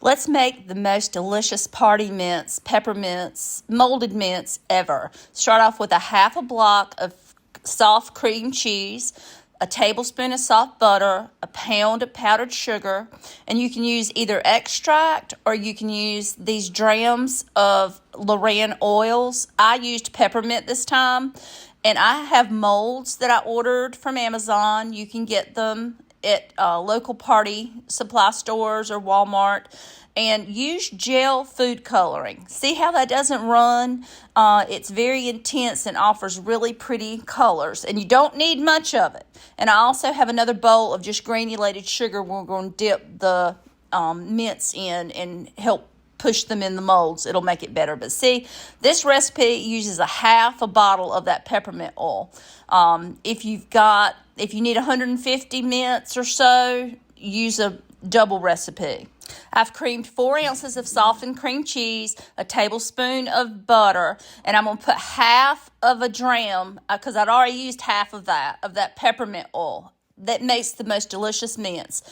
Let's make the most delicious party mints, peppermints, molded mints ever. Start off with a half a block of soft cream cheese, a tablespoon of soft butter, a pound of powdered sugar, and you can use either extract or you can use these drams of Lorann oils. I used peppermint this time, and I have molds that I ordered from Amazon. You can get them at local party supply stores or Walmart, and use gel food coloring. See how that doesn't run? It's very intense and offers really pretty colors, and you don't need much of it. And I also have another bowl of just granulated sugar we're going to dip the mints in and help push them in the molds. It'll make it better. But see, this recipe uses a half a bottle of that peppermint oil. If you need 150 mints or so, use a double recipe. I've creamed 4 ounces of softened cream cheese, a tablespoon of butter, and I'm going to put half of a dram, because I'd already used half of that peppermint oil. That makes the most delicious mints.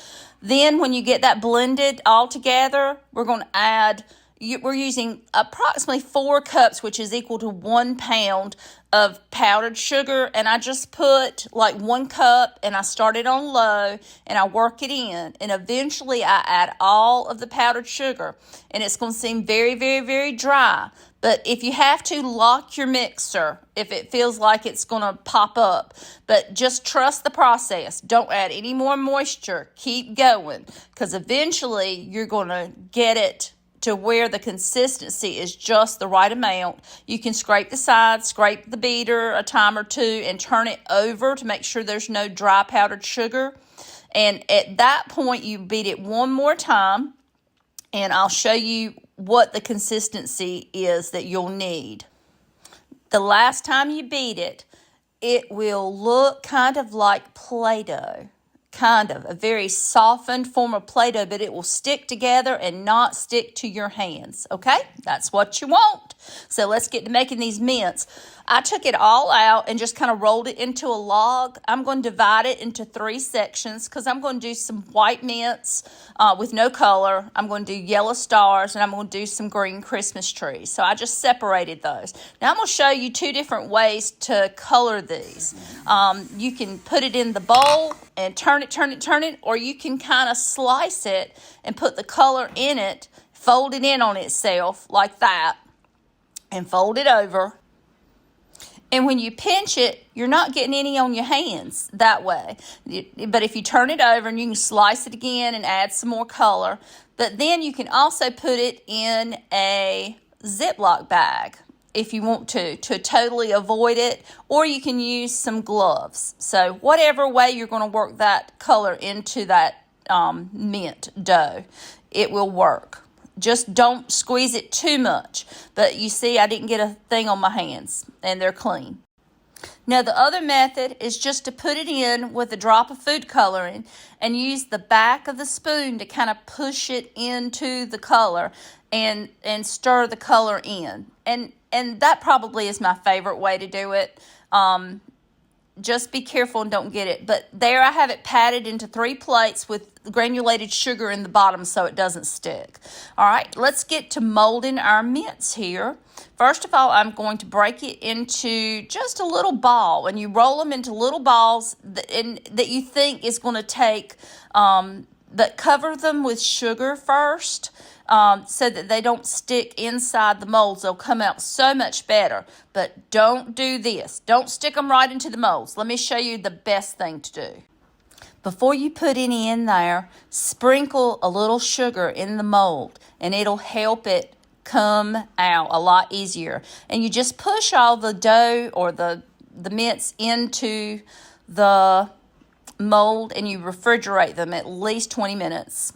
Then when you get that blended all together, we're using approximately 4 cups, which is equal to 1 pound of powdered sugar. And I just put like 1 cup, and I start it on low, and I work it in. And eventually I add all of the powdered sugar. And it's going to seem very, very, very dry. But if you have to, lock your mixer if it feels like it's going to pop up. But just trust the process. Don't add any more moisture. Keep going, because eventually you're going to get it to where the consistency is just the right amount. You can scrape the sides, scrape the beater a time or two, and turn it over to make sure there's no dry powdered sugar. And at that point, you beat it one more time, and I'll show you what the consistency is that you'll need. The last time you beat it, it will look kind of like Play-Doh. Kind of a very softened form of Play-Doh, but it will stick together and not stick to your hands. Okay, that's what you want. So let's get to making these mints. I took it all out and just kind of rolled it into a log. I'm going to divide it into 3 sections because I'm going to do some white mints with no color. I'm going to do yellow stars, and I'm going to do some green Christmas trees. So I just separated those. Now I'm going to show you 2 different ways to color these. You can put it in the bowl and turn it, or you can kind of slice it and put the color in it, fold it in on itself like that, and fold it over. And when you pinch it, you're not getting any on your hands that way. But if you turn it over, and you can slice it again and add some more color. But then you can also put it in a Ziploc bag if you want to totally avoid it. Or you can use some gloves. So whatever way you're going to work that color into that mint dough, it will work. Just don't squeeze it too much. But you see, I didn't get a thing on my hands, and they're clean. Now, the other method is just to put it in with a drop of food coloring and use the back of the spoon to kind of push it into the color and stir the color in. And that probably is my favorite way to do it. Just be careful and don't get it. But there I have it patted into 3 plates with granulated sugar in the bottom so it doesn't stick. All right, let's get to molding our mints here. First of all, I'm going to break it into just a little ball, and you roll them into little balls that you think is going to take, but cover them with sugar first. So that they don't stick inside the molds. They'll come out so much better. But don't do this. Don't stick them right into the molds. Let me show you the best thing to do. Before you put any in there, sprinkle a little sugar in the mold, and it'll help it come out a lot easier. And you just push all the dough or the mints into the mold, and you refrigerate them at least 20 minutes.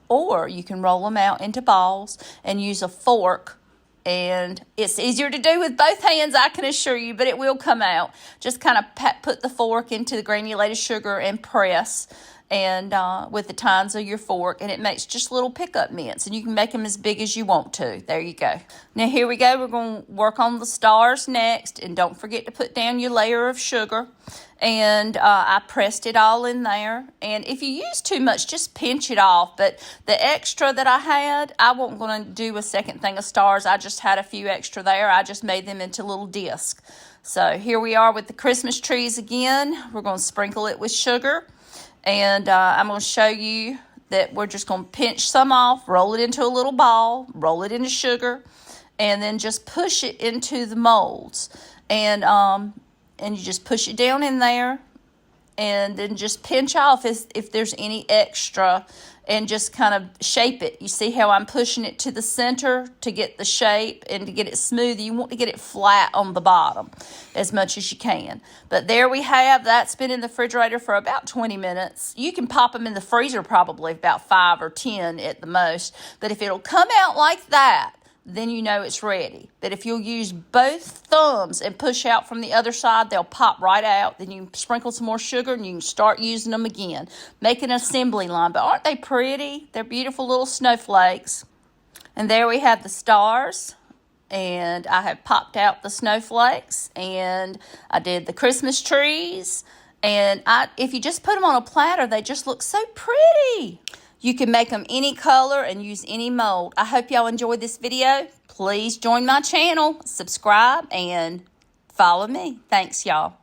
Or you can roll them out into balls and use a fork. And it's easier to do with both hands, I can assure you, but it will come out. Just kind of put the fork into the granulated sugar and press. and with the tines of your fork, and it makes just little pickup mints, and you can make them as big as you want to. There you go. Now here we go. We're going to work on the stars next, and don't forget to put down your layer of sugar. And I pressed it all in there, and if you use too much, just pinch it off. But the extra that I had, I wasn't going to do a second thing of stars. I just had a few extra there. I just made them into little discs. So here we are with the Christmas trees again. We're going to sprinkle it with sugar, and I'm going to show you that we're just going to pinch some off, roll it into a little ball, roll it into sugar, and then just push it into the molds. And you just push it down in there, and then just pinch off if there's any extra, and just kind of shape it. You see how I'm pushing it to the center to get the shape and to get it smooth. You want to get it flat on the bottom as much as you can. But there we have, that's been in the refrigerator for about 20 minutes. You can pop them in the freezer probably about 5 or 10 at the most. But if it'll come out like that, then you know it's ready. But if you'll use both thumbs and push out from the other side, they'll pop right out. Then you can sprinkle some more sugar, and you can start using them again. Make an assembly line. But aren't they pretty? They're beautiful little snowflakes. And there we have the stars. And I have popped out the snowflakes. And I did the Christmas trees. And if you just put them on a platter, they just look so pretty. You can make them any color and use any mold. I hope y'all enjoyed this video. Please join my channel, subscribe, and follow me. Thanks, y'all.